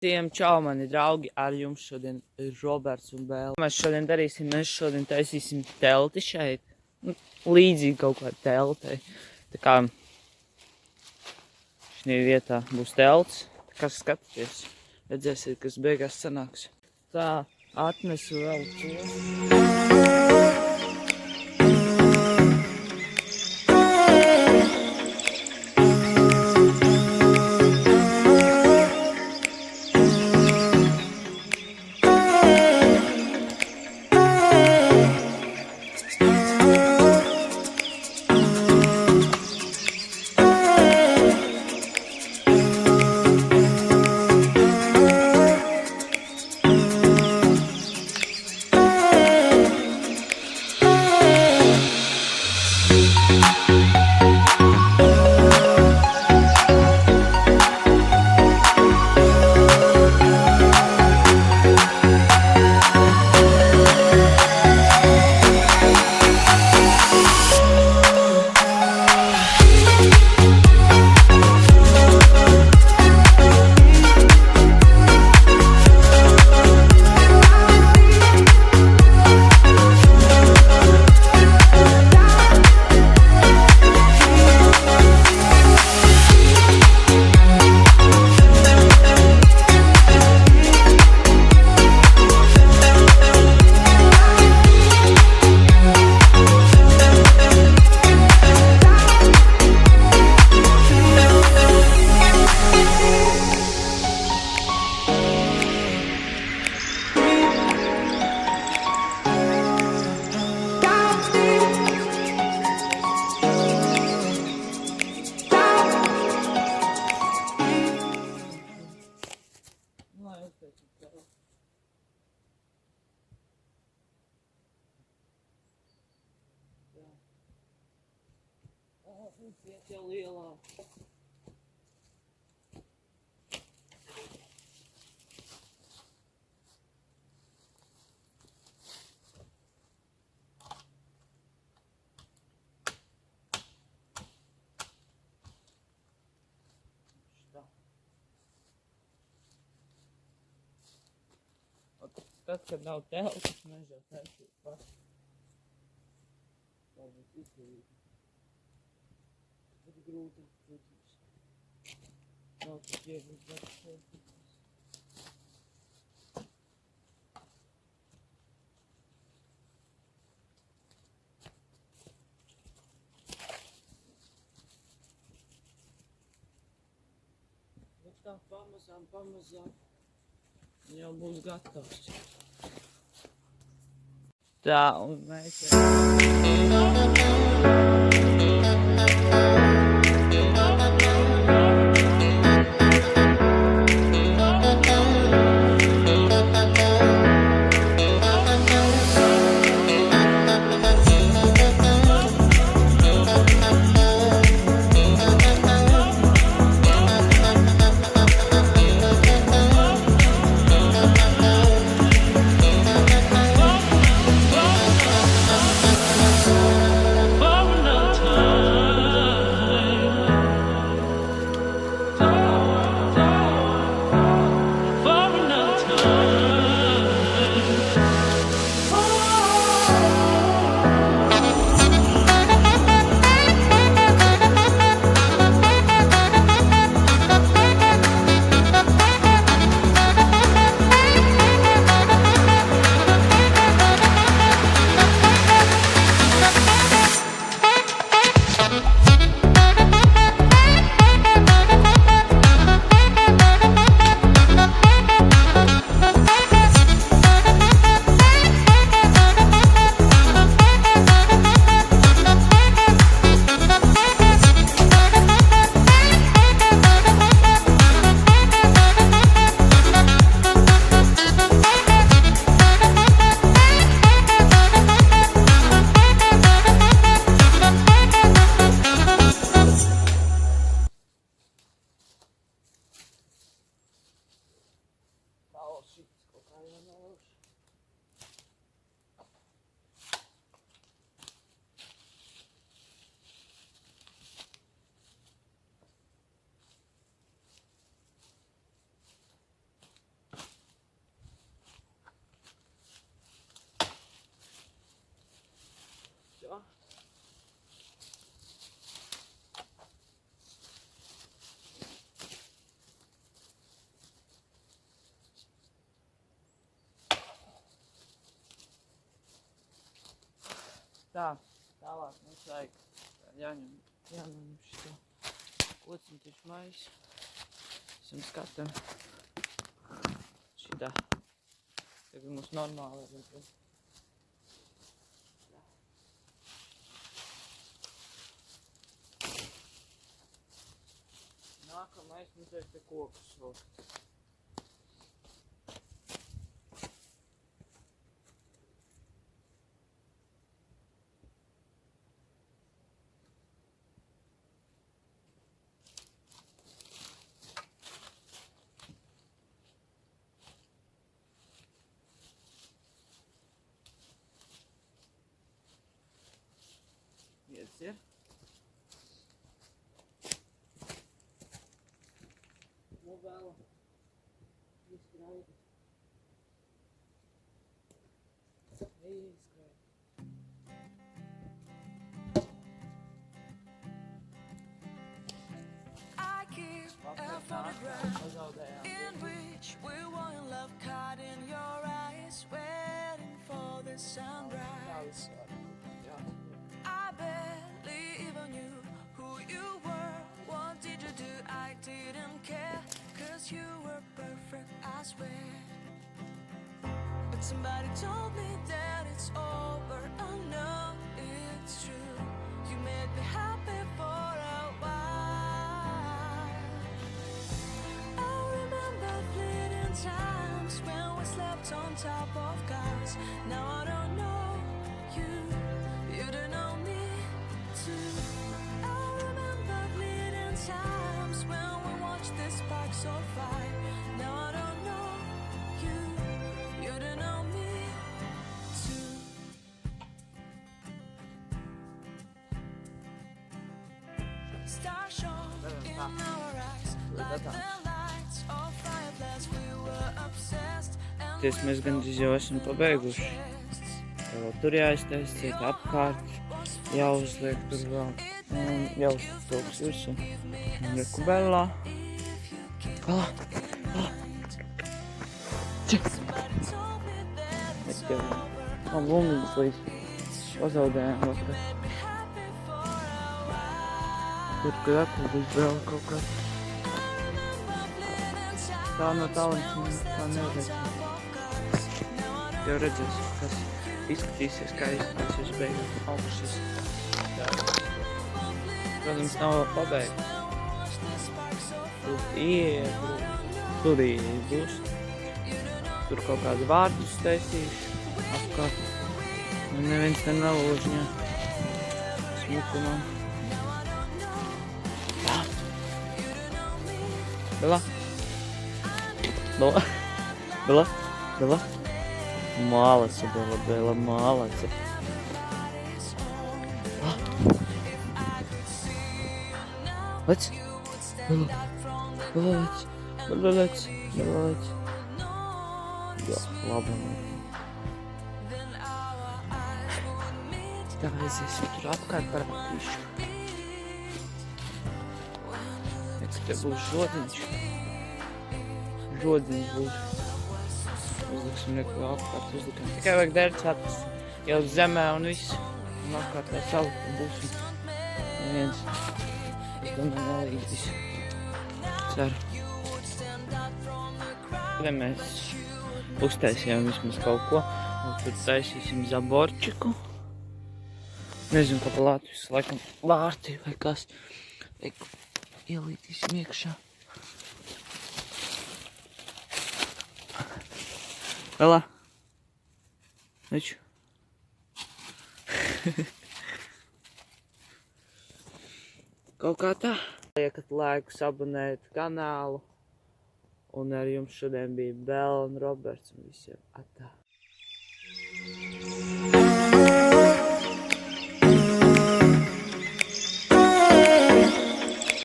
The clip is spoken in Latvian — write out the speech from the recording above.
Tiem čau, mani draugi, ar jums šodien ir Roberts un Bēle. Mēs šodien darīsim, mēs šodien taisīsim telti šeit, līdzīgi kaut kā teltei. Tā kā šī vietā būs telts, kas skatāties, redzēsiet, kas beigās sanāks. Tā, atnesu vēl to. Iet jau lielā. Tad, kad nav telpas, mēs jau taisīt paši. Tā būs izdarīt. Bet grūti, protams. Nav tik viegli darbs telpas. Bet tā pamazām jau būs gatavs. Tā, un mēs visu. Tā, tālāk mums vajag jāņem šito kociņtišu maisu. Esam skatam šitā. Tagad mums normāli ir. Nākamais mums vajag te kokus vilkt. Viens ir. Vēl izskraida. I keep a photograph in which we were in love, caught in your eyes, waiting for the sunrise. I barely even knew who you were. What did you do? I didn't care, 'cause you were perfect, I swear. But somebody told me that it's over. Oh no, it's true. You made me happy for a while. I remember fleeting times when we slept on top of cars. Now I don't know you, you don't know me too. I remember fleeting times when we watched the sparks of fire. Now I don't know you, you don't know me too. Stars shone in our eyes like the lights of fireflies. We were obsessed and Ties mēs gandrīz jau esam pabeiguši. Vēl tur jāiztaisa ciet apkārt, jāuzliek tur vēl. Un jāuztauks visu. Un reku Bellā. Bellā! Bellā! Cik! Man lūmīgas līdz pazaudējām vakar. Tur, kad atpūdīs vēl kaut kā. Tā no tālums tā neredzēsim. Jau redzēsim, kas izskatīsies, kā izskatīsies beigās augšas. Protams, nav vēl pabeigts. Tur būs. Tur kaut kādu vārdus taisīšu apkārt. Un neviens te nelūžņā. Smukumā. Bellā? Bellā? Bellā? Bellā? Молодцы, Bella, молодцы. Lec? Bella, lec. Bella, lec. Bella, lec. Jā, labi. Tā aiziesim tur apkārt parādīšu. Te būs žodiņš. Žodiņš būs. Uzliksim neko apkārt, uzlikam. Tikai vajag dērcātas jau zemē un viss. Un apkārt lai salikt un būsim. Neviens. Es domāju nelīdīs. Ceru. Tad mēs uztaisījām vismaz kaut ko. Un tur taisīsim zaborčiku. Nezinu, kā pa Latvijas laikam vārti vai kas. Ielītīsim iekšā. Bellā? Veču? Kaut kā tā. Liekat laikus abonēt kanālu. Un ar jums šodien bija Bella un Roberts un visiem atā.